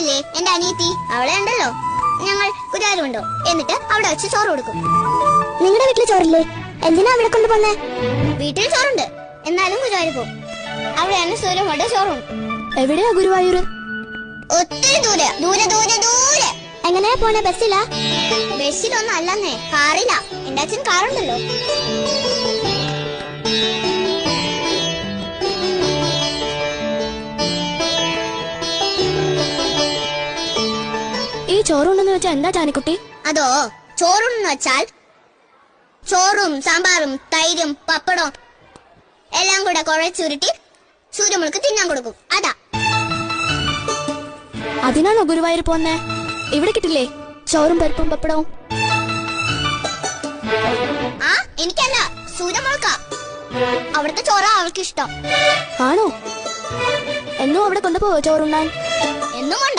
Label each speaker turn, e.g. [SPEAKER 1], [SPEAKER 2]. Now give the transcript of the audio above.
[SPEAKER 1] സൂര്യമില്ലേ എന്റെ അനിയത്തി, അവളെ ഉണ്ടല്ലോ. ഞങ്ങൾ ഗുരുവായൂർ കൊണ്ടോ, എന്നിട്ട് അവിടെ വെച്ച് ചോറ് കൊടുക്കും.
[SPEAKER 2] നിങ്ങളുടെ വീട്ടിൽ ചോറില്ലേ? എന്തിനാ അവിടെ കൊണ്ടുപോന്നെ?
[SPEAKER 1] വീട്ടിൽ ചോറുണ്ട്, എന്നാലും ഗുരുവായൂർ പോകും. അവിടെയാണ് സൂര്യമ്മയുടെ ചോറുണ്ട്.
[SPEAKER 2] എവിടെയാ ഗുരുവായൂർ?
[SPEAKER 1] ഒത്തിരി ദൂരെ ദൂരെ ദൂരെ ദൂരെ.
[SPEAKER 2] എങ്ങനെയാ പോണേ? ബസ്സിലാ?
[SPEAKER 1] ബസ്സിലൊന്നും അല്ലെന്നേ, കാറില്ല. എന്റെ അച്ഛൻ കാറുണ്ടല്ലോ.
[SPEAKER 2] ഈ ചോറുണ്ടെന്ന് വെച്ചാ എന്താ ജാനിക്കുട്ടി?
[SPEAKER 1] അതോ, ചോറുണ്ടെന്ന് വെച്ചാൽ ചോറും സാമ്പാറും തൈരും പപ്പടവും എല്ലാം കൂടെ കുഴച്ചുരുട്ടി സൂര്യമുൾക്ക് തിന്നാൻ കൊടുക്കും. അതാ.
[SPEAKER 2] അതിനാണോ ഗുരുവായൂർ പോന്നേ? ഇവിടെ കിട്ടില്ലേ ചോറും പരിപ്പും പപ്പടവും?
[SPEAKER 1] ആ, എനിക്കല്ല, സൂര്യമുൾക്ക. അവിടുത്തെ ചോറാ അവൾക്ക് ഇഷ്ടം.
[SPEAKER 2] ആണോ? എന്നും അവിടെ കൊണ്ടുപോവോ ചോറുണ്ണാൻ?
[SPEAKER 1] എന്നും